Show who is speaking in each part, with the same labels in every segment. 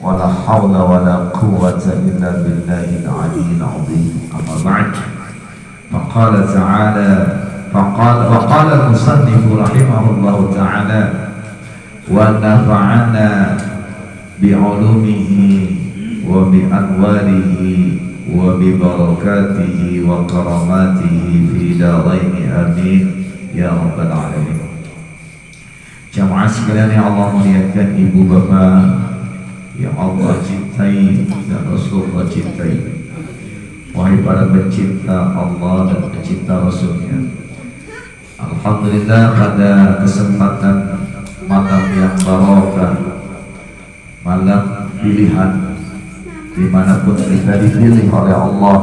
Speaker 1: ولا حول ولا قوة إلا بالله العلي العظيم. أما بعد فقال تعالى وقال المصنف رحمه الله تعالى ونفعنا بعلومه وبأنواره وببركاته وكراماته في دارين آمين ya rabbal alamin. Jamaah sekalian yang Allah muliakan, ibu bapak yang Allah cintai dan Rasulullah cintai, wahai para pencinta Allah dan pencinta Rasulnya, alhamdulillah pada kesempatan malam yang barokah, malam pilihan, dimanapun kita dipilih oleh Allah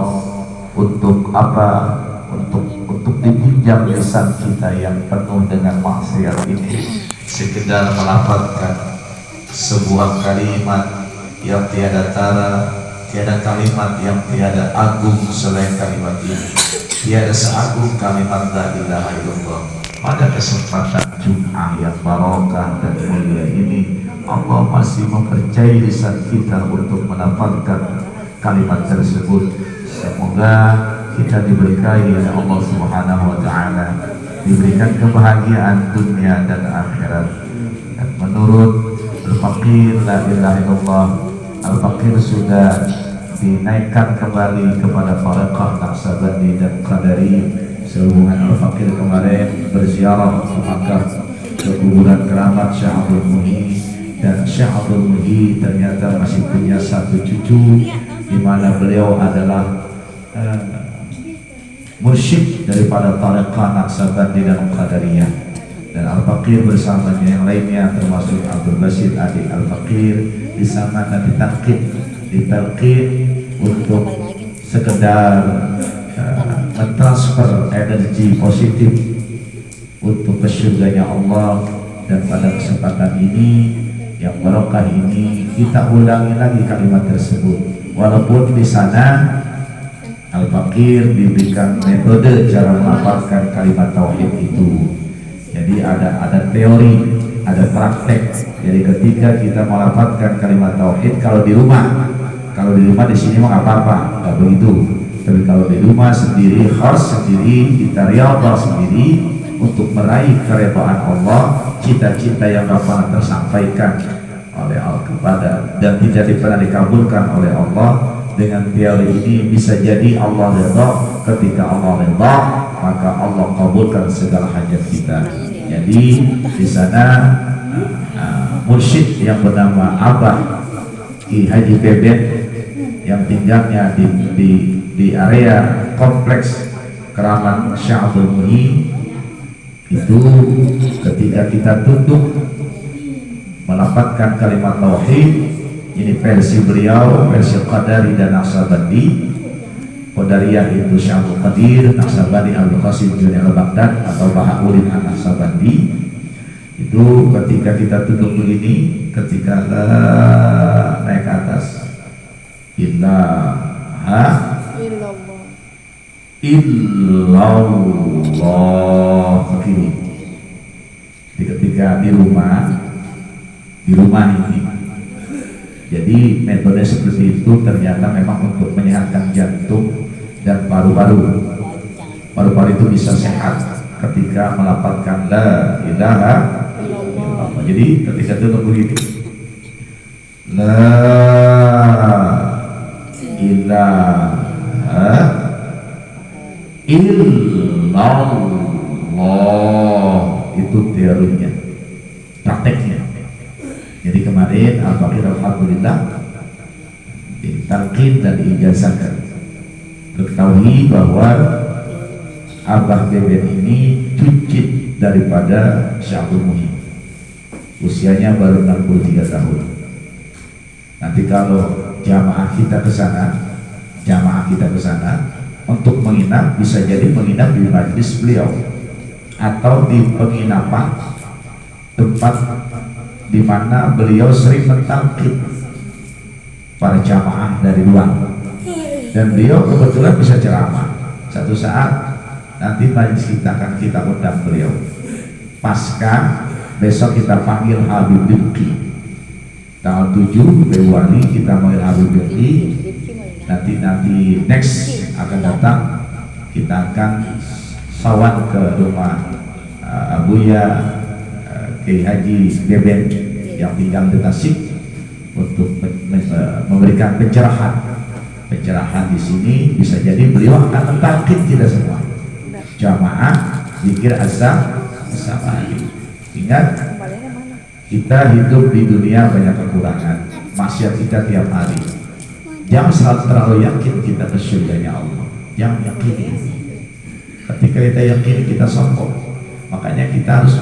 Speaker 1: untuk apa? Untuk dipinjam lisan kita yang penuh dengan maksiat ini, sekedar melafazkan sebuah kalimat yang tiada tara, tiada kalimat yang tiada agung selain kalimat ini, tiada seagung kalimat la ilaha illallah. Pada kesempatan Jum'ah yang barokah dan mulia ini, Allah masih mempercayai lisan kita untuk melafazkan kalimat tersebut. Semoga kita diberkahi oleh Allah Subhanahu wa taala, diberikan kebahagiaan dunia dan akhirat. Dan menurut Al-Faqir la ilaha illallah, Al-Faqir sudah dinaikkan kembali kepada Tariqah Naqsabandi dan Qadari. Sehubungan Al-Faqir kemarin berziarah ke Makkah, ke kuburan keramat Syekh Abdul Muhyi, dan Syekh Abdul Muhyi ternyata masih punya satu cucu, di mana beliau adalah mursyid daripada Tariqah Naqsabandi dan Qadariyah. Dan Al-Faqir bersamanya yang lainnya termasuk Abdul Basit adik Al-Faqir di sana dan ditalqin untuk sekedar mentransfer energi positif untuk kesyurganya Allah. Dan pada kesempatan ini yang barokah ini, kita ulangi lagi kalimat tersebut, walaupun di sana Al-Faqir diberikan metode cara melafazkan kalimat tauhid itu. Jadi ada teori, ada praktek. Jadi ketika kita melafazkan kalimat tauhid, kalau di rumah di sini mah nggak apa-apa, nggak begitu. Tapi kalau di rumah sendiri, khas sendiri, kita riyadhah sendiri untuk meraih keridhaan Allah, cita-cita yang nggak pernah tersampaikan oleh Allah kepada dan tidak pernah dikabulkan oleh Allah. Dengan teori ini bisa jadi Allah ridha. Ketika Allah ridha, maka Allah kabulkan segala hajat kita. Jadi di sana mursyid yang bernama Abah Ki Haji Bebet yang tinggalnya di area kompleks keramat Syekh Abdul Muhyi itu, ketika kita tunduk melafazkan kalimat tauhid. Ini versi beliau, versi Qadari dan Naqsabandi. Qadariyah itu Syekh Abdul Qadir, Naqsabandi Abdul Qasim Juni al-Baghdad atau Bahauddin an-Naqsabandi. Itu ketika kita tunduk begini, ketika naik ke atas, illallah begini. Ketika di rumah ini. Jadi metode seperti itu ternyata memang untuk menyehatkan jantung dan paru-paru. Paru-paru itu bisa sehat ketika melafazkan la ilaha illallah. Jadi ketika itu begini, la ilaha illallah, itu teorinya, prakteknya. Jadi kemarin Al-Faqir alhamdulillah ditalqin dan diijazahkan. Ketahui bahwa Abah Bebet ini cucu daripada Syekh Abdul Muhyi. Usianya baru 63 tahun. Nanti kalau jamaah kita ke sana untuk menginap, bisa jadi menginap di majlis beliau atau di penginapan tempat di mana beliau sering mentalqin para jamaah dari luar, dan beliau kebetulan bisa ceramah. Satu saat nanti majlis kita undang beliau. Pasca besok kita panggil Habib Dibki. Tanggal 7 Februari kita mulai Habib Birri. Nanti next akan datang, kita akan sawan ke rumah Abuya Kiai Haji Beben yang tinggal di Tasik untuk memberikan pencerahan di sini. Bisa jadi beliau akan membangkit kita semua jamaah zikir azam bersama. Ingat, kita hidup di dunia banyak kekurangan, maksiat kita tiap hari. Jangan terlalu yakin kita ke surganya Allah. Jangan yakin. Ketika kita yakin, kita sombong. Makanya kita harus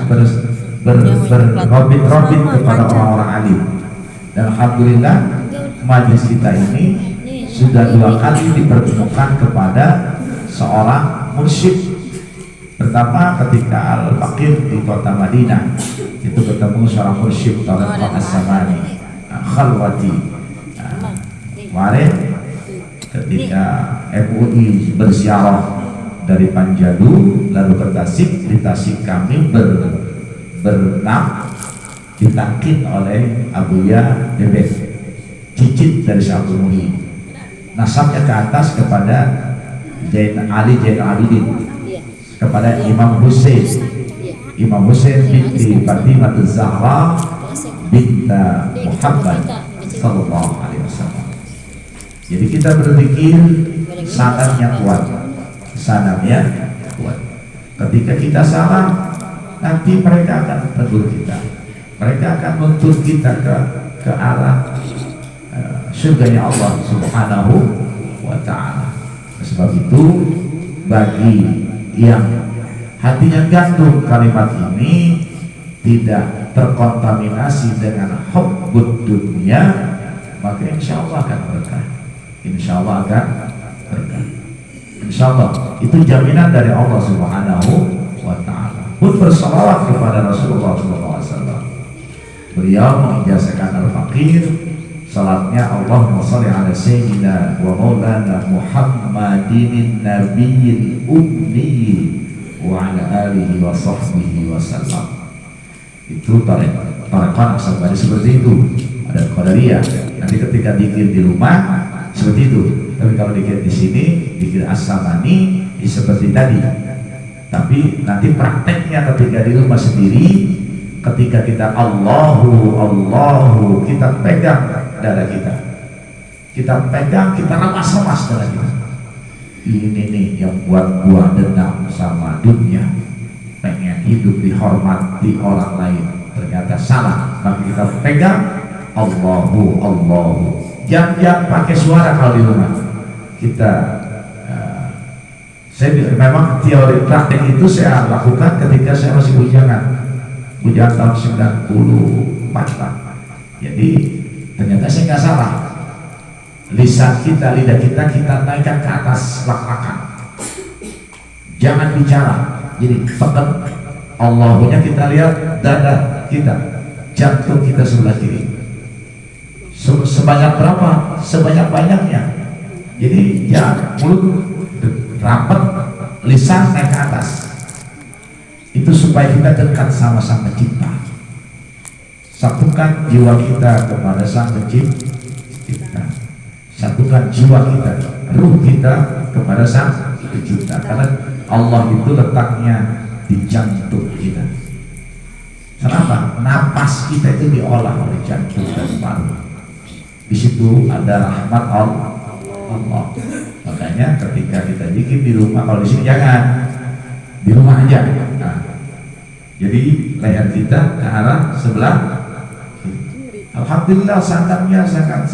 Speaker 1: berrobit-robit kepada orang-orang alim. Dan alhamdulillah majlis kita ini sudah 2 kali dipertemukan kepada seorang mursyid. Pertama ketika Al-Fakir di kota Madinah, itu ketemu seorang mursyid Tariq As-Samani Khalwati. Kemarin ketika MUI berziarah dari Panjadu lalu ke Tasik, di Tasik kami berenam ditangkit oleh Abuya Bebek, cicit dari Syaikhul Muhyi, nasabnya ke atas kepada Ali Zainal Abidin, kepada Imam Hussein binti Fatimah Zahra binta Muhammad sallallahu alaihi wasallam. Jadi kita berpikir sanadnya kuat. Ketika kita salah, nanti mereka akan tegur kita. Mereka akan menuntut kita ke arah surganya Allah Subhanahu wa ta'ala. Sebab itu bagi yang hatinya gantung kalimat ini, tidak terkontaminasi dengan hubbud dunia, maka insya Allah akan berkah. Insya Allah akan berkah. Insya Allah itu jaminan dari Allah Subhanahu wa ta'ala. Pun bersalawat kepada Rasulullah SAW. Beliau mengijazahkan Al-Fakir, salatnya Allahumma sholli ala sayyidina wa maulana Muhammadin nabiyil ummi wa ala alihi wa sahbihi wa sallam. Itu tarekat Aksabari seperti itu. Ada Qadariyah. Nanti ketika dikir di rumah seperti itu. Tapi kalau dikir di sini, dikir As-Samani seperti tadi. Tapi nanti prakteknya ketika di rumah sendiri, ketika kita Allahu, kita pegang dada kita. Kita pegang, kita remas-remas dada kita. Ini nih yang buat gua dendam sama dunia, pengen hidup dihormati orang lain, ternyata salah. Maka kita pegang Allahu. Jangan pakai suara kalau di rumah. Memang teori praktek itu saya lakukan ketika saya masih bujangan tahun 94. Jadi ternyata saya nggak salah. Lidah kita naikkan ke atas lak-lakan. Jangan bicara. Jadi tekan Allahnya kita lihat dada kita, jantung kita sebelah kiri. Sebanyak berapa? Sebanyak-banyaknya. Jadi ya mulut rapat, lisan naik ke atas. Itu supaya kita dekat sama Sang Pencipta. Satukan jiwa kita kepada Sang Pencipta. Satukan jiwa kita, ruh kita kepada Sang Pencipta. Karena Allah itu letaknya di jantung kita. Kenapa? Napas kita itu diolah oleh jantung dan paru. Di situ ada rahmat Allah. Makanya ketika kita zikir di rumah, kalau di sini jangan, di rumah aja. Nah, jadi leher kita ke arah sebelah. Alhamdulillah sangatnya sangat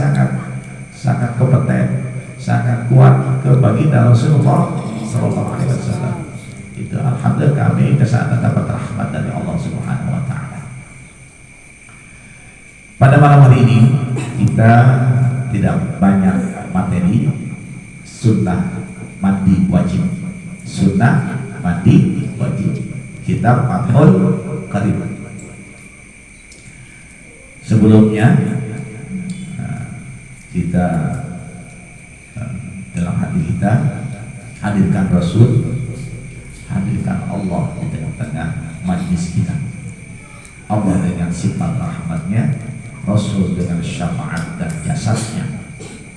Speaker 1: kompeten, sangat kuat ke baginda Rasulullah SAW. Itu alhamdulillah kami kesana dapat rahmat dari Allah Subhanahu wa ta'ala. Pada malam hari ini kita tidak banyak materi. Sunnah mandi wajib. Kitab Fathul Qadir. Sebelumnya kita dalam hati kita hadirkan Rasul, hadirkan Allah di tengah-tengah majlis kita. Allah dengan sifat rahmatnya Rasul dengan syafaat dan jasadnya.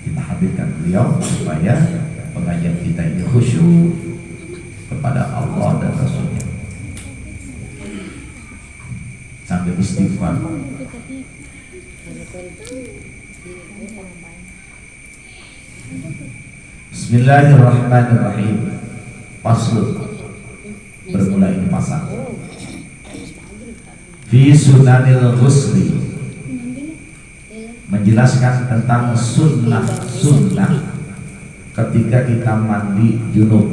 Speaker 1: Kita hadirkan beliau supaya pengajian kita ini khusyuk kepada Allah dan Rasulnya. Sambil istighfar. Bismillahirrahmanirrahim. Fasl. Bermula ini pasal. Fi sunanil ghusli, menjelaskan tentang sunnah ketika kita mandi junub,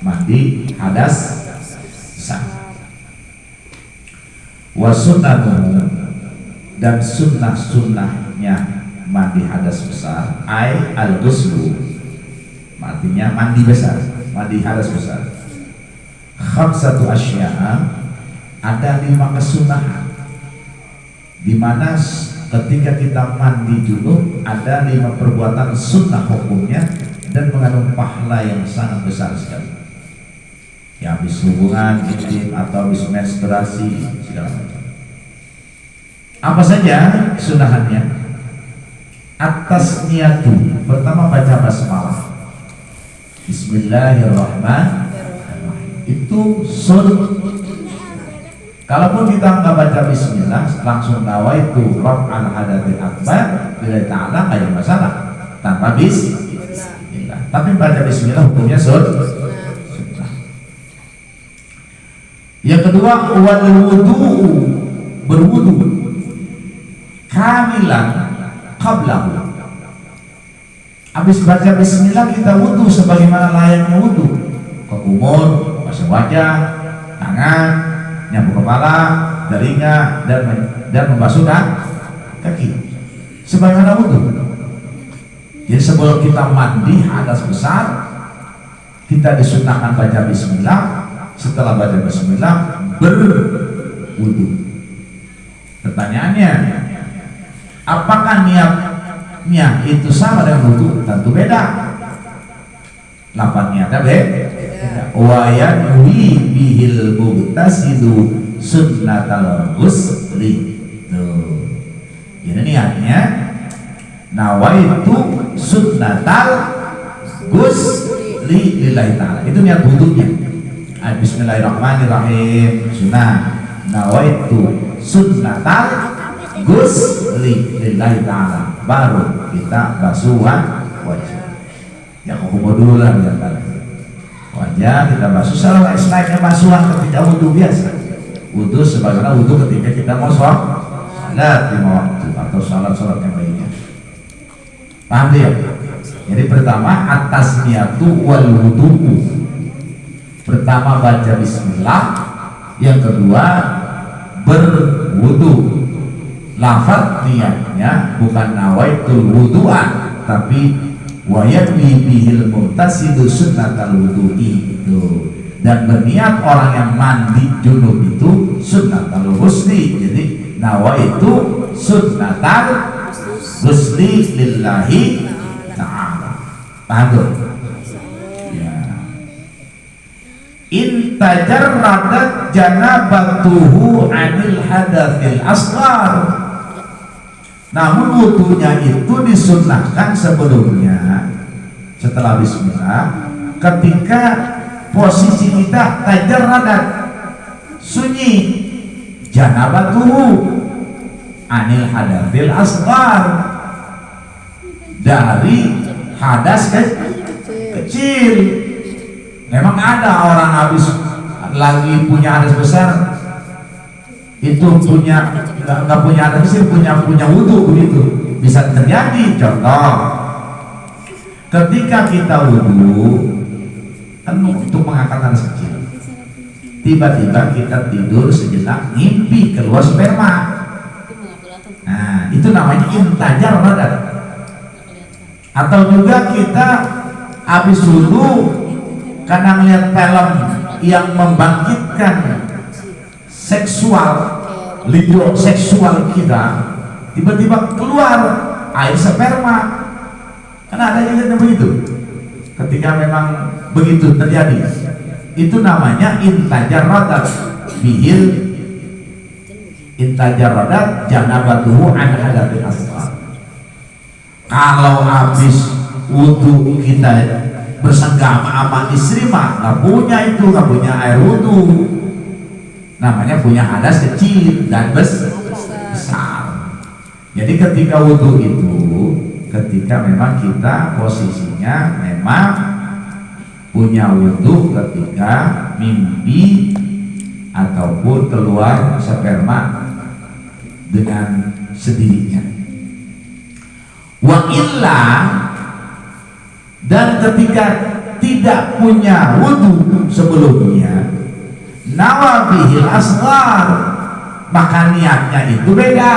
Speaker 1: mandi hadas besar. Wa sunnanuhu, dan sunnahnya mandi hadas besar, ai al-ghuslu, artinya mandi besar, mandi hadas besar. Khamsatu asya'a, ada 5 kesunahan, di mana ketika kita mandi junub ada 5 perbuatan sunnah hukumnya dan mengandung pahala yang sangat besar sekali. Ya, habis hubungan intim atau habis menstruasi segala macam. Apa saja sunahannya? Atas niatu, pertama baca basmalah, Bismillahirrahmanirrahim. Itu kalaupun kita nggak baca bismillah, langsung nawaitu raf'al hadatil akbar lillahi ta'ala, nggak ada masalah tanpa bismillah. Tapi baca bismillah hukumnya sunnah. Yang kedua, wal wudu, berwudu kamilan qablahu. Habis baca bismillah kita wudu sebagaimana layaknya wudu, ke kumur, basuh wajah, tangan, nyapu kepala, telinga, dan membasuh kaki sebagaimana wudu. Jadi sebelum kita mandi hadas besar, kita disunahkan baca bismillah. Setelah baca bismillah, berwudu. Pertanyaannya, apakah niatnya itu sama dengan wudu? Tentu beda. Lafadznya ada beda. Wa yanwi bihil mubtasidu sunnatal ghusli. Tuh. Ini niatnya nawaitu sunnatal ghusli lillahi ta'ala. Itu niat wudunya. Bismillahirrahmanirrahim. Sunnah. Nawaitu sunnatal ghusli lillahi ta'ala. Baru kita basuhan wajah. Ya hukum dulu lah ya. Wajah kita basuh selainnya basuhan ketika wudhu biasa. Wudhu sebagaimana wudhu ketika kita mau sholat 5 waktu atau sholat yang lainnya. Paham ya? Jadi pertama atas niatu wal wudu'u. Pertama baca bismillah, yang kedua berwudu. Lafaz niatnya bukan nawaitul wudu'an, tapi wayatwi bihil muhtasidu sunnatal wudu'i. Dan berniat orang yang mandi junub itu sunnatal ghusli. Jadi nawaitu sunnatal ghusli lillahi ta'ala. Paham tuh? Intajarradat janabatuhu anil hadatsil asghar. Namun wudunya itu disunnahkan sebelumnya, setelah bismillah, ketika posisi kita tajarradat, sunyi, janabatuhu anil hadatsil asghar, dari hadas kecil. Memang ada orang habis lagi punya hadas besar, itu nggak punya hadas besar, punya wudu, begitu bisa terjadi. Contoh, ketika kita wudu kan untuk mengangkat hadas kecil, tiba-tiba kita tidur sejenak, ngimpi keluar sperma. Nah, itu namanya intajar badan. Atau juga kita habis wudu karena melihat film yang membangkitkan libido seksual kita, tiba-tiba keluar air sperma. Karena ada yang begitu. Ketika memang begitu terjadi, itu namanya intajarradat bihil intajarradat janabatuhu an hadatil asghar. Kalau habis wudu kita bersenggama sama istri mah nggak punya air wudu, namanya punya hadas kecil dan besar. Jadi ketika wudu itu ketika memang kita posisinya memang punya wudu ketika mimpi ataupun keluar sperma dengan sendirinya. Wa illa, dan ketika tidak punya wudu sebelumnya, nawa bihil asghar, maka niatnya itu beda.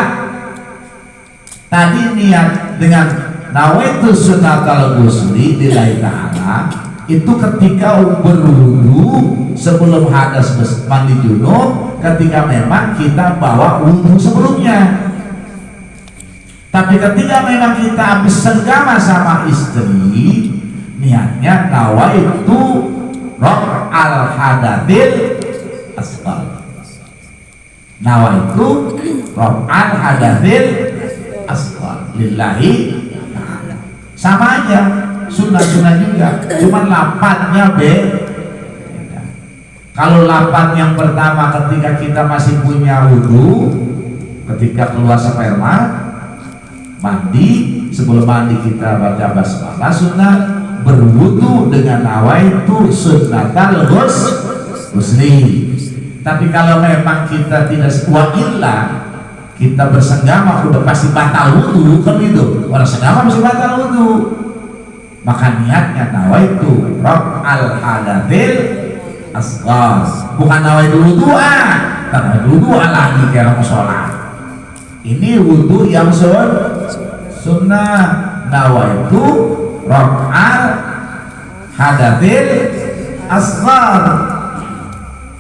Speaker 1: Tadi niat dengan nawaitu sunnatal ghusli lillahi ta'ala itu ketika berwudu sebelum hadas mandi junub, ketika memang kita bawa wudu sebelumnya. Tapi ketika memang kita habis senggama sama istri, niatnya nawaitu raf'al hadatil asghar. Nawaitu raf'al hadatil asghar lillahi ta'ala. Sama aja, sunnah-sunnah juga, cuman lapatnya beda. Kalau lapat yang pertama ketika kita masih punya wudu, ketika keluar sperma mandi, sebelum mandi kita baca basmalah sunnah, berwudu dengan nawaitu sunnatal ghusli. Tapi kalau memang kita tidak wa illa, kita bersenggama udah pasti batal wudu, kan gitu. Orang senggama mesti batal wudu. Maka niatnya nawaitu raf'al hadatil asghar, bukan nawaitu wudu'a. Karena wudu'a lagi kayak orang sholat. Ini wudu yang sunnah, nawaitu raf'al hadatil asghar.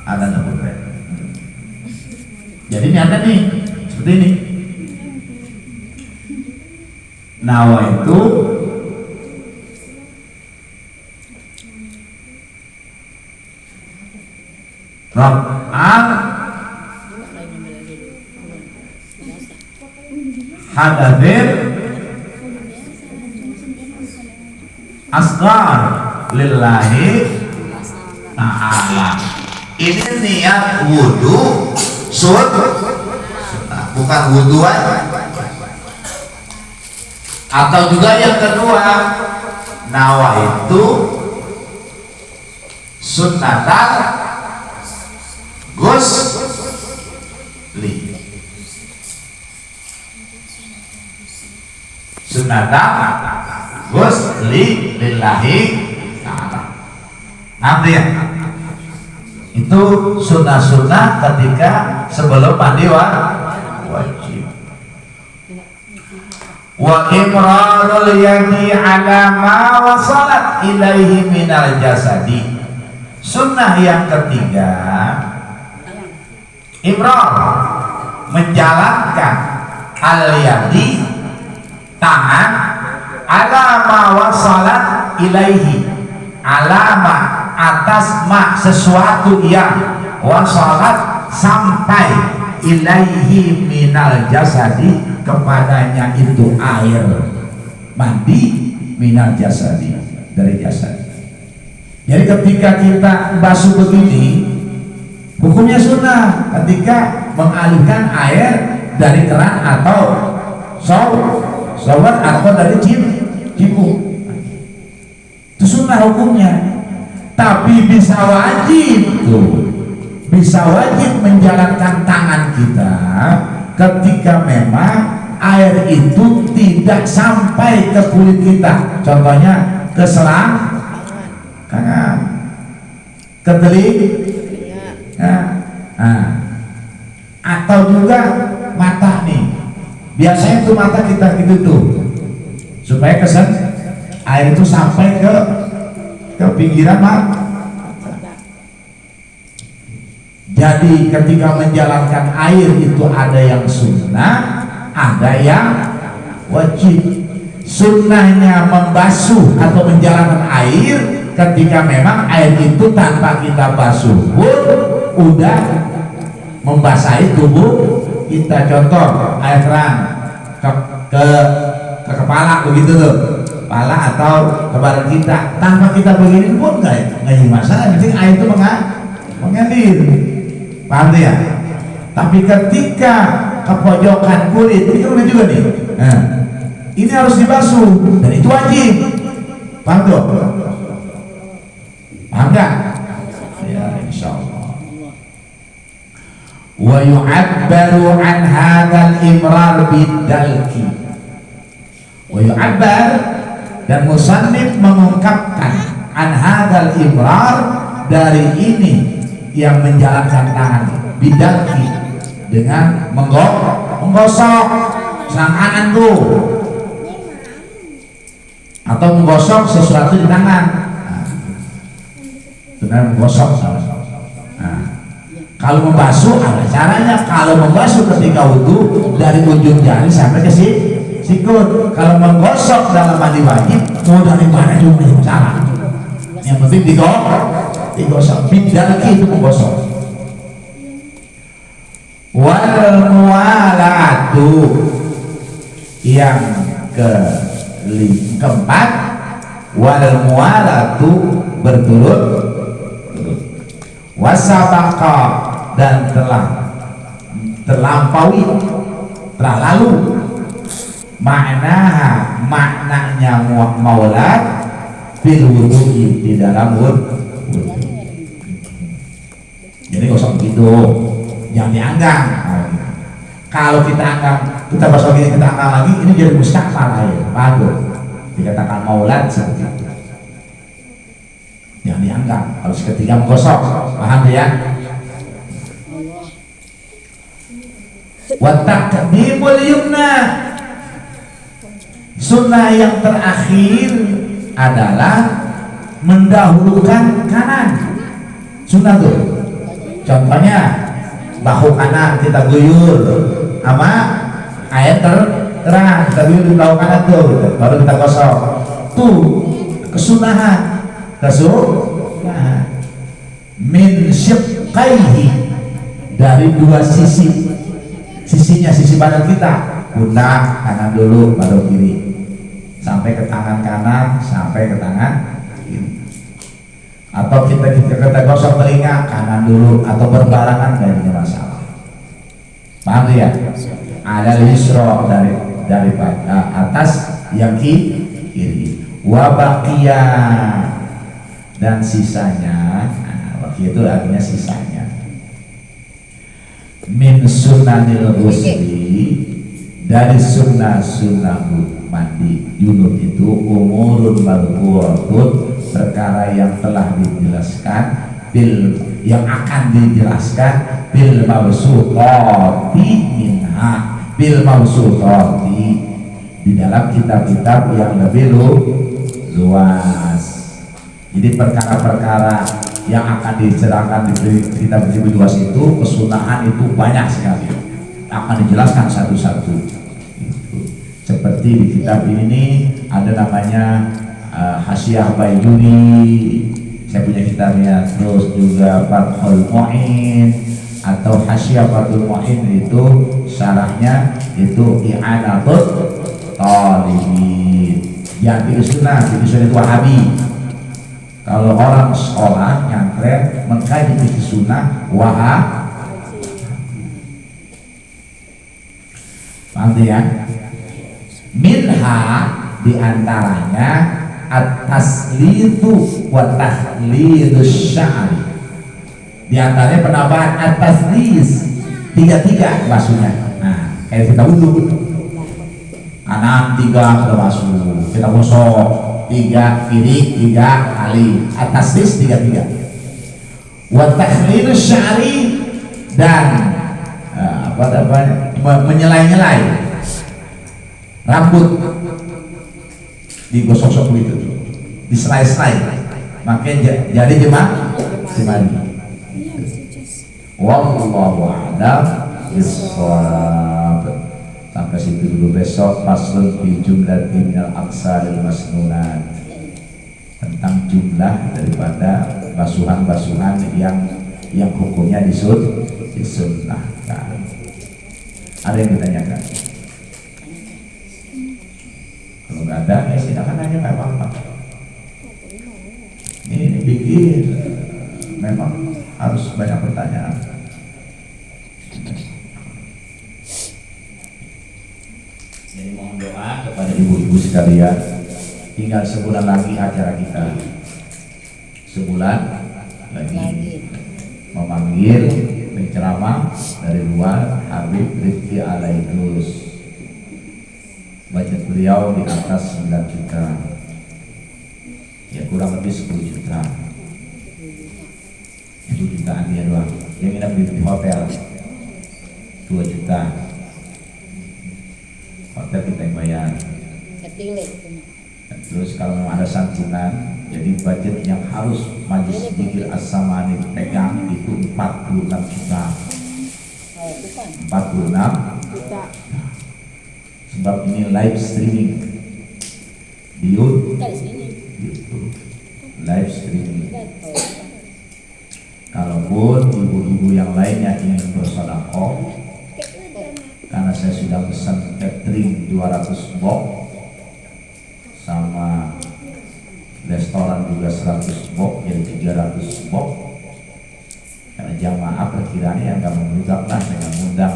Speaker 1: Ada namanya. Jadi ini ada nih seperti ini. Nawaitu raf'al hadatil asghar lillahi ta'ala. Ini niat wudu sunnah, bukan wuduan. Atau juga yang kedua, nawaitu sunnatal ghusli, sunnatal ghusli lillahi ta'ala. Nanti ya, itu sunnah-sunnah ketika sebelum mandi wajib. Wa imrarul yadi ala ma wasalat ilaihi minal jasadi. Sunnah yang ketiga, imrar, menjalankan al-yadi, tangan, ala ma wasalat ilaihi, alama, atas ma, sesuatu yang wasalat, sampai ilaihi minal jasadi, kepadanya itu air mandi, minal jasadi, dari jasad. Jadi ketika kita basuh begini, hukumnya sunnah ketika mengalihkan air dari keran atau shower atau dari cibuk, itu sunnah hukumnya. Tapi bisa wajib tuh, bisa wajib menjalankan tangan kita ketika memang air itu tidak sampai ke kulit kita. Contohnya ke selangkangan, ke telinga, atau juga mata nih. Biasanya tuh mata kita gitu tuh, supaya kesan air itu sampai ke pinggiran mata. Jadi ketika menjalankan air itu ada yang sunnah, ada yang wajib. Sunnahnya membasuh atau menjalankan air ketika memang air itu tanpa kita basuh pun udah membasahi tubuh kita contoh air keran ke kepala begitu tuh, kepala atau ke badan kita, tanpa kita begini pun nggak jadi masalah, penting air itu mengalir, paham ya? Tapi ketika ke pojokan kulit, ini kan juga nih, nah, ini harus dibasuh dan itu wajib, paham tuh? Paham nggak? Ya, insya Allah. Wa yu'abbaru an hadzal imrar bidalki. Wa yu'abbar, dan musannif mengungkapkan an hadzal imrar, dari ini yang menjalankan tangan bidalki, dengan menggosok selangkangan tuh, atau menggosok sesuatu di tangan. Benar, menggosok. Nah, kalau membasuh ada caranya. Kalau membasuh ketika wudhu dari ujung jari sampai ke sikut. Kalau menggosok dalam mandi wajib, mau dari mana juga tidak masalah. Yang penting digosok. Bidalki itu menggosok. Wal mualatu, yang keempat, wal mualatu berturut, wasabaqa, dan telah terlampaui, telah lalu, maknanya maulat bil wudu'i, di dalam wudhu. Jadi gosok begitu, jangan dianggang. Kalau kita anggang, kita gosok ini, kita anggang lagi, ini jadi mustaqbal air, bagus. Dikatakan maulat seperti itu. Yang dianggap harus ketika menggosok, paham ya? Wa taqdimul yumna, sunnah yang terakhir adalah mendahulukan kanan. Sunnah tuh, contohnya bahu kanan kita guyur sama air terang, kita guyur di bahu kanan tuh, baru kita gosok. Tuh kesunahan. Nah, min syiqqaihi, dari dua sisinya, sisi badan kita, pundak kanan dulu baru kiri, sampai ke tangan kanan, sampai ke tangan kiri. Atau kita gosok telinga, kanan dulu, atau berbarangan, nggak ada masalah. Paham ya? Ada yusra, dari atas yang kiri, wa baqiya, dan sisanya, waktu itu artinya sisanya, min sunanil ghusli, dari sunnah mandi junub itu, umurun madhkuratun, perkara yang telah dijelaskan, yang akan dijelaskan, bil mawsuqati minha, bil mawsuqati, di dalam kitab-kitab yang lebih luas. Jadi perkara-perkara yang akan dicerahkan di kitab luas itu, kesunahan itu banyak sekali, akan dijelaskan satu-satu. Seperti di kitab ini ada namanya Hasyiah Baijuni, saya punya kitabnya, terus juga Fathul Mu'in atau Hasyiah Fathul Mu'in, itu syarahnya itu I'anatut Talibin. Yang fikih sunnah itu Wahabi. Kalau orang sekolah nyantren mengkaji fikih sunnah Wahabi. Paham ya? Minha, diantaranya at-taslitu wa tahlidus sya'ri. Diantaranya penambahan at-taslis, tiga maksudnya. Nah, kayak kita wudhu, kanan 3 kita basuh, kita gosok 3, kiri 3 kali, at-taslis 3. Wa tahlidus sya'ri, dan menyelai-nyelai rambut, digosok-gosok begitu, diselai-selai, makanya jadi jemari. Wallahu a'lam bishawab. Sampai situ dulu. Besok faslun fi jumlah minal aqsalil masnunat, tentang jumlah daripada basuhan-basuhan yang hukumnya disunnahkan. Ada yang ditanyakan? Kalau nggak ada, ya silakan aja, nggak apa-apa. Ini bikin memang harus banyak pertanyaan. Jadi mohon doa kepada ibu-ibu sekalian. Tinggal sebulan lagi acara kita. Sebulan lagi memanggil penceramah dari luar, Habib Rizky Alaidrus. Budget beliau di atas 9 juta, ya kurang lebih 10 juta. 10 jutaan dia doang. Yang nginep di hotel 2 juta. Hotel kita yang bayar. Terus kalau memang ada santunan, jadi budget yang harus Majelis Zikir As-Samani pegang itu 46 juta. 46 juta. Sebab ini live streaming di YouTube, live streaming. Kalaupun ibu-ibu yang lainnya ingin bersedekah, karena saya sudah pesan catering 200 box, sama restoran juga 100 box, jadi 300 box. Karena jamaah perkiraannya yang gak membludak lah dengan undang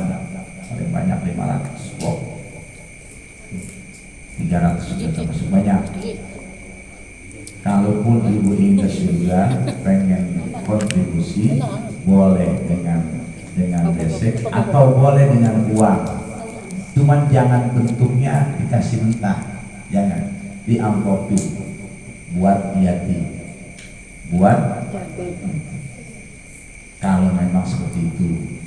Speaker 1: paling banyak 500 box. 300 juga termasuk banyak. Kalaupun ibu ingin ke surga, pengen kontribusi, boleh dengan besek atau boleh dengan uang. Cuman jangan bentuknya dikasih mentah, jangan diamplopin buat yatim, buat kalau memang seperti itu.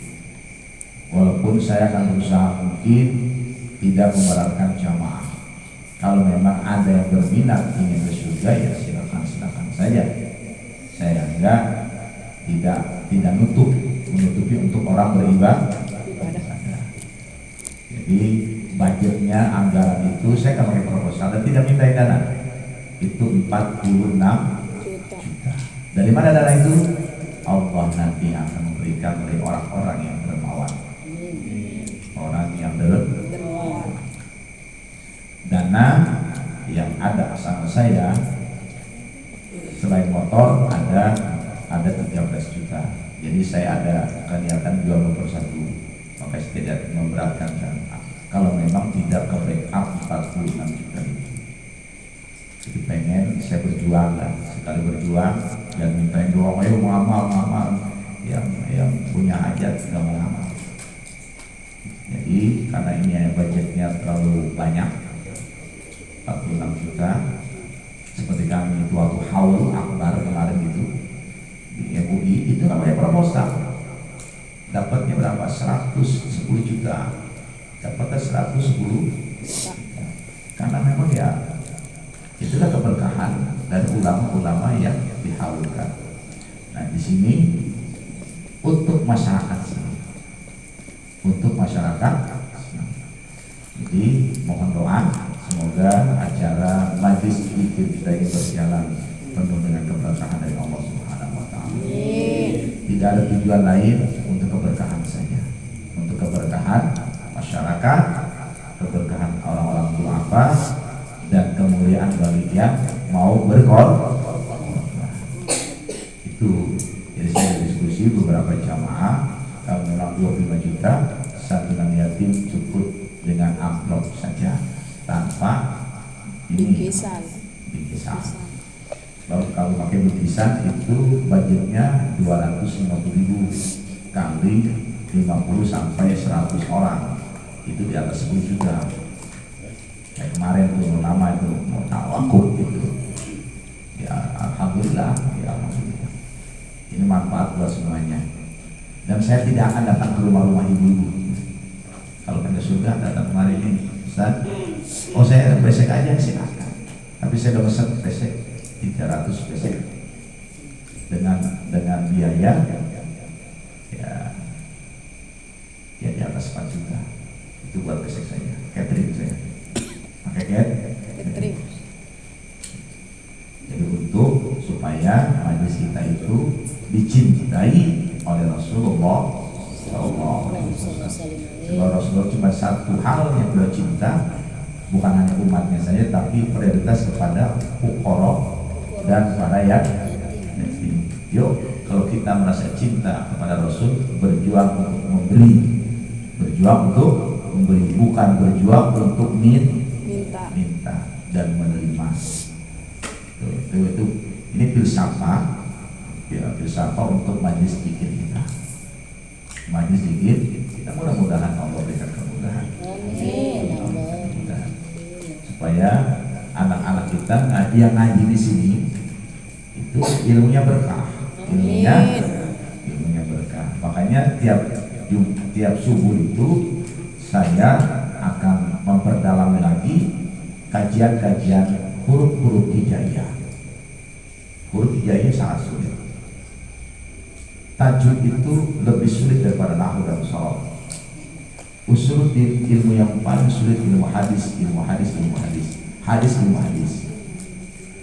Speaker 1: Walaupun saya akan berusaha mungkin tidak memberatkan jamaah. Kalau memang ada yang berminat ingin ke surga, ya silakan saja. Saya tidak menutupi untuk orang beribadah. Jadi budgetnya, anggaran itu saya akan pakai proposal dan tidak minta dana. Itu 46 juta. Dari mana dana itu? Allah nanti akan memberikan oleh orang-orang yang dermawan. Orang yang dermawan. Dana yang ada sama saya selain motor ada 13 juta. Jadi saya ada keniatan jual nomor 1, maka saya tidak memberatkan jamaah. Kalau memang tidak ke backup 46 juta itu. Jadi pengen saya berjuang lah, sekali berjuang dan mintain doang, ayo ngamal yang punya hajat nggak mau ngamal. Jadi karena ini budgetnya terlalu banyak, 46 juta, seperti kami itu waktu haul akbar kemarin itu di MUI, itu namanya proposal. Dapatnya berapa? 110 juta. Dapatnya 110 juta. Karena memang ya itulah keberkahan dari ulama-ulama yang dihaulkan. Nah di sini untuk masyarakat sini, untuk masyarakat. Jadi mohon doa semoga acara majlis zikir kita ini berjalan penuh dengan keberkahan dari Allah Subhanahu wa taala. Tidak ada tujuan lain, untuk keberkahan saja. Untuk keberkahan masyarakat, keberkahan orang-orang du'afa, dan kemuliaan bagi yang mau berkorban. Itu jadi saya diskusi beberapa jamaah, kalau memang 25 juta santunan yatim cukup dengan amplop saja tanpa ini bingkisan. Lalu kalau pakai bingkisan itu budgetnya 250.000 kali 50 sampai 100 orang, itu di atas 10 juta. Kayak kemarin tuh nama itu mau wakuf gitu. Ya alhamdulillah, ya alhamdulillah. Ini manfaat buat semuanya. Dan saya tidak akan datang ke rumah-rumah ibu-ibu. Kalau pengen surga datang kemarin ini, Ustaz. Oh saya besek aja silakan. Tapi saya udah pesan besek 300 besek dengan biaya ya di atas 4 juta. Itu buat besek saya, catering saya. Pakai catering. Jadi untuk supaya majelis kita itu dicintai oleh Rasulullah Sallallahu alaihi wasallam. Kalau Rasulullah cuma satu hal yang beliau cinta, bukan hanya umatnya saja, tapi prioritas kepada fuqara dan para yatim. Yuk, kalau kita merasa cinta kepada Rasul, berjuang untuk memberi, bukan berjuang untuk minta dan menerima. Itu ini filsafat untuk majlis zikir kita. Majlis zikir kita mudah-mudahan Allah berikan kemudahan. Supaya anak-anak kita yang ngaji di sini itu ilmunya berkah, ilmunya berkah. Makanya tiap subuh itu saya akan memperdalam lagi kajian-kajian huruf-huruf hijaiyah. Huruf hijaiyah sangat sulit. Tajwid itu lebih sulit daripada nahwu dan sharaf. Usuluddin, ilmu yang paling sulit ilmu hadis.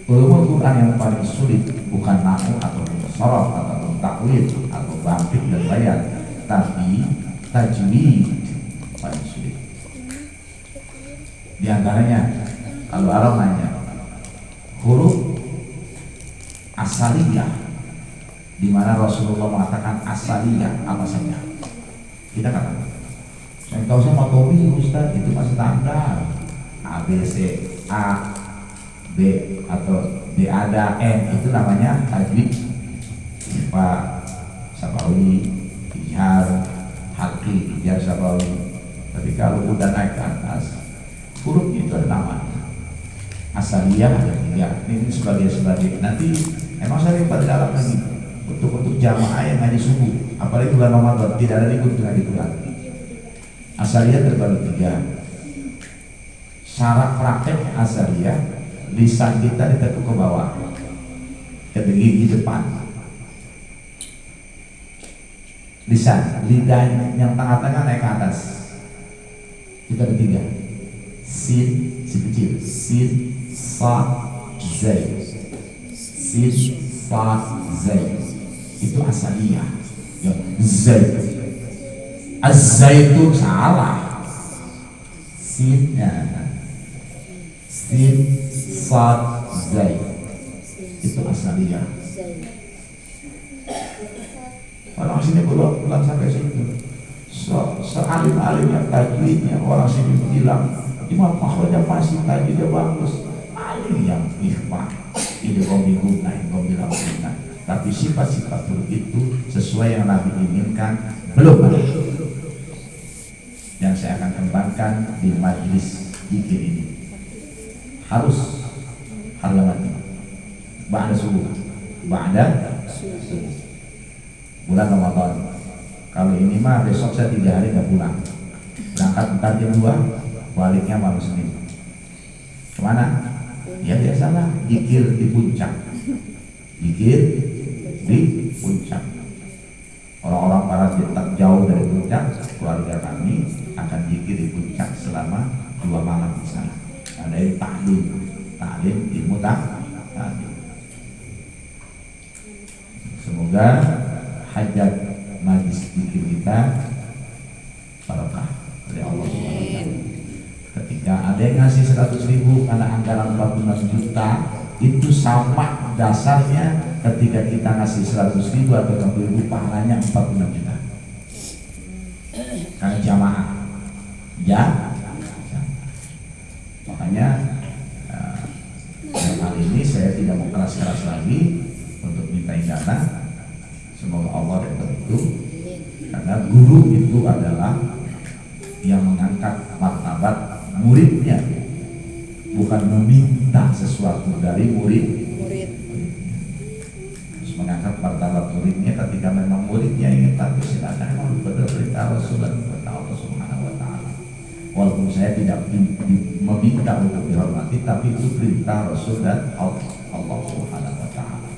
Speaker 1: Ulumul Quran yang paling sulit bukan nahwu atau sharaf atau takwid atau bangkit dan bayan, tapi tajwid paling sulit. Di antaranya kalau Arab nanya huruf asaliyah, di mana Rasulullah mengatakan asaliyah apa saja. Kita katakan saya tahu sama Tobi Ustaz, itu masih standar A, B, C, A, B atau D, ada N, itu namanya tajwid. Pak Sabawi, Ijhar, Halqi, Ijhar Sabawi. Tapi kalau udah naik ke atas, hurufnya itu ada namanya. Asaliyah ada 3. Ini sebagai nanti emang saya lipat dalam lagi untuk jamaah yang ngaji subuh, apalagi bulan Ramadan tidak ada libur ngaji Quran. Asaliyah terbagi 3. Syarat praktek asaliyah, lisan kita ditekuk ke bawah, ke gigi depan. Lisan, lidah yang tengah-tengah naik ke atas. Itu ada 3. Sin, si kecil, sin, sa, zai. Sin, sa, zai. Itu asaliyah. Zai. Az-zaitun salah. Sinnya sin, sad, zai. Itu asaliyah. Orang sini belum sampai situ. Sealim-alim yang tajwidnya orang sini bilang cuma makhrajnya pasti tajwidnya bagus. Alim yang ikhfa ini kau digunakan, kau bilang gunakan. Tapi sifat-sifat itu sesuai yang Nabi inginkan belum ada. Yang saya akan kembangkan di majlis zikir ini harus harga mati. Ba'da subuh, bulan Ramadan. Kalau ini mah besok saya 3 hari nggak pulang, berangkat bentar jam 2, baliknya malam Senin. Kemana? Ya biasalah, zikir di puncak. Zikir di puncak. Orang-orang para tetap jauh dari puncak, keluarga kami akan zikir di puncak selama 2 malam di sana. Ada yang taklim ilmu taklim. Semoga hajat majlis zikir kita barokah dari Allah SWT. Ketika ada yang ngasih 100.000 karena anggaran 46 juta, itu sama dasarnya ketika kita ngasih 100.000 atau 60.000, pahalanya 46 juta. Karena jamaah. Makanya dalam hal ini saya tidak mau keras-keras lagi untuk minta dana. Semoga Allah yang itu, karena guru itu adalah yang mengangkat martabat muridnya, bukan meminta sesuatu dari murid. Terus mengangkat martabat muridnya ketika memang muridnya ingin tahu, silakan mau berperintah Rasulullah Subhanahu wa Ta'ala. Walaupun saya tidak meminta untuk dihormati, tapi itu perintah Rasul dan Allah Subhanahu wa Ta'ala.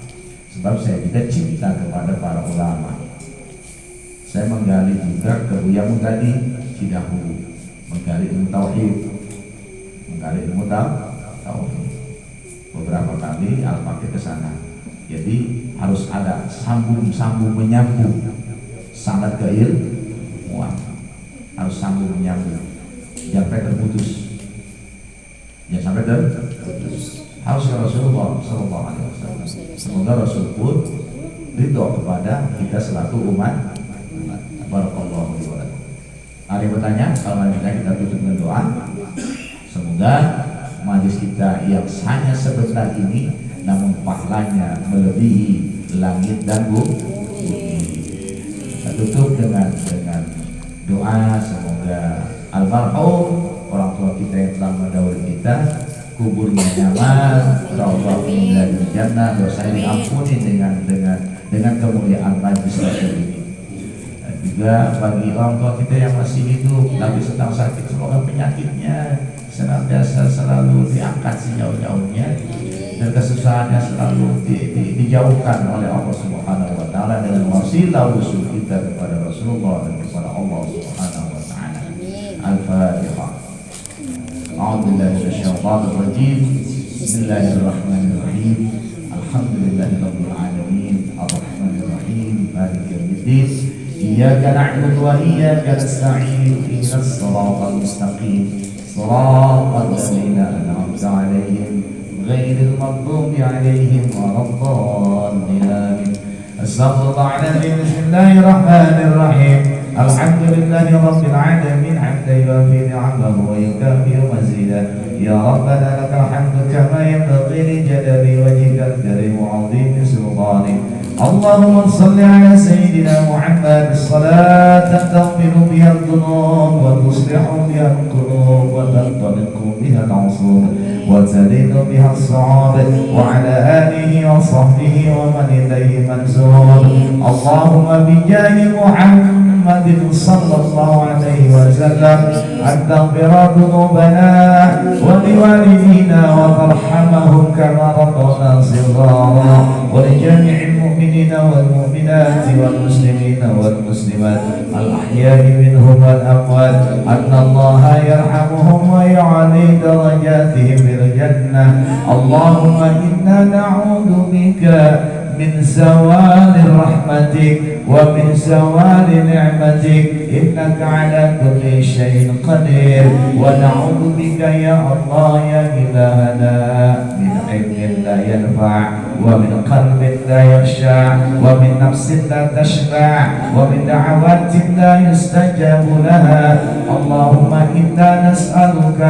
Speaker 1: Sebab saya juga cinta kepada para ulama. Saya menggali juga ke Buya Mugadi Cidahu, menggali ilmu tauhid, beberapa kali Al-Fakir ke sana. Jadi harus ada sambung menyambung sanad ke semua harus sambung menyambung, jangan sampai terputus, jangan sampai terputus. Harus ke Rasulullah Sallallahu Alaihi Wasallam. Semoga Rasul pun ridho kepada kita selaku umat. Barakallahu fiikum. Ada yang bertanya? Kalau kita tutup dengan doa. Semoga majelis kita yang hanya sebentar ini, namun pahalanya melebihi langit dan bumi. Kita tutup dengan doa, semoga almarhum orang tua kita yang telah mendahului kita, kuburnya nyaman, raudhahum minal jannah, dosa diampuni dengan kemuliaan majlis ini. Dan juga bagi orang tua kita yang masih hidup lagi sedang sakit, semoga penyakitnya senantiasa selalu diangkat sejauh-jauhnya dan kesusahannya selalu dijauhkan oleh Allah Subhanahu wa taala dengan wasilah usul kita kepada Rasulullah dan kepada Allah Subhanahu wa taala. Al-Fatihah. A'udzubillahi minasyaitonir rajim. Bismillahirrahmanirrahim. Alhamdulillahirabbil alamin. Arrahmanir rahim. Maliki yaumiddin. Iyyaka na'budu wa iyyaka nasta'in. Ihdinas siratal mustaqim. صراط الذين أنعمت عليهم غير المغضوب عليهم ولا الضالين. استغفر الله العظيم. بسم الله الرحمن الرحيم. الحمد لله رب العالمين حمدا يوافي نعمه ويكافئ مزيدا. يا ربنا لك الحمد كما ينبغي لجلال وجهك الكريم وعظيم سلطانك. اللهم صل على سيدنا محمد صلاة تغفر بها الذنوب وتصلح بها القلوب وتنطلق بها العصور وتلين بها الصعاب وعلى آله وصحبه ومن إليه منسوب. اللهم بجاه محمد صلى الله عليه وسلم أن تغفر ذنوبنا ولوالدينا وترحمهم كما ربنا صغارا ولجميع المؤمنين والمؤمنات والمسلمين والمسلمات الأحياء منهم والأموات أن الله يرحمهم ويعلي درجاتهم في الجنة. اللهم إنا نعوذ بك من زوال رحمتك ومن زوال نعمتك إنك على كل شيء قدير. ونعوذ بك يا الله يا إلهنا من علم لا ينفع ومن قلب لا يخشع ومن نفس لا تشبع ومن دعوات لا يستجاب لها. اللهم إنا نسألك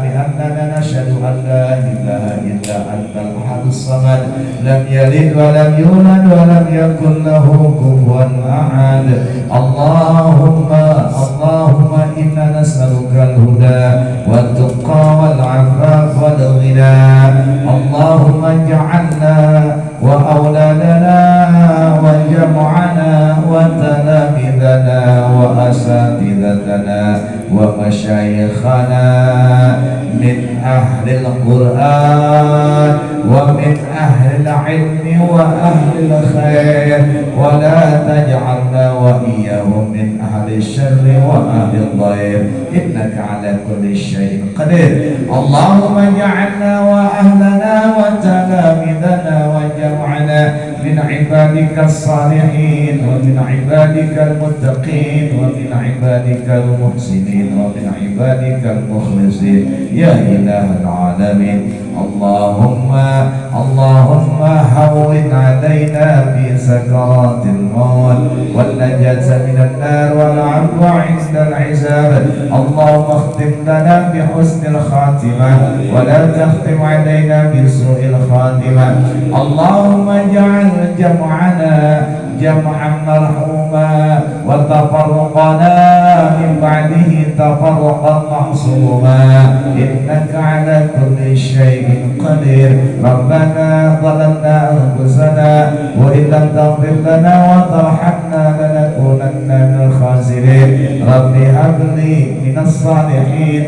Speaker 1: بأننا نشهد أن لا إله إلا أنت الأحد الصمد لم يلد ولم يولد ولم يكن له كفوا أحد. اللهم إنا نسألك الهدى والتقى والعفاف والغنى. اللهم اجعلنا وأولادنا وجمعنا وتلاميذنا وأساتذتنا ومشايخنا من أهل القرآن ومن أهل العلم وأهل الخير ولا تجعلنا وإياهم من أهل الشر وأهل الضير إنك على كل شيء قدير. اللهم اجعلنا وأهلنا وتلاميذنا وجمعنا من عبادك الصالحين ومن عبادك المتقين ومن عبادك المحسنين ومن عبادك المخلصين يا إله العالمين. اللهم هون علينا في سكرات الموت والنجاة من النار والعفو عند العذاب. اللهم اختم لنا بحسن الخاتمة ولا تختم علينا بسوء الخاتمة. اللهم اجعل جمعنا جمعا مرحوما وتفرقنا من بعده تفرقا معصوما إنك على كل شيء قدير. ربنا ظلمنا أنفسنا وإن لم تغفر لنا وترحمنا لنكونن من الخاسرين. رب هب لي من الصالحين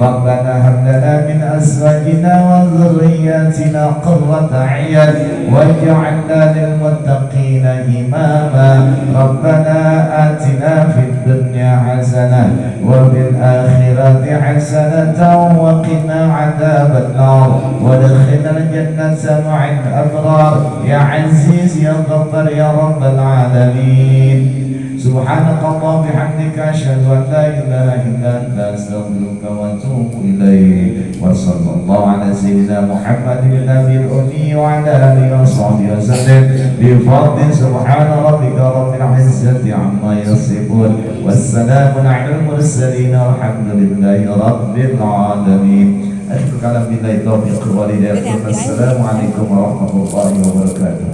Speaker 1: ربنا هب لنا من أزواجنا وذرياتنا قرة أعين واجعلنا للمتقين إماما. ربنا آتنا آتنا في الدنيا حسنة وفي الآخرة حسنة وقنا عذاب النار وادخلنا الجنة مع الأبرار يا عزيز يا غفار يا رب العالمين. سبحانك اللهم وبحمدك أشهد أن لا إله إلا أنت أستغفرك وأتوب إليك. وصلى الله على سيدنا محمد النبي الأمي وعلى آله وصحبه وسلم بفضل سبحان ربك رب العزة عما يصفون والسلام على المرسلين والحمد لله رب العالمين. أشكرك على بالله التوفيق والهداية. السلام عليكم ورحمة الله وبركاته.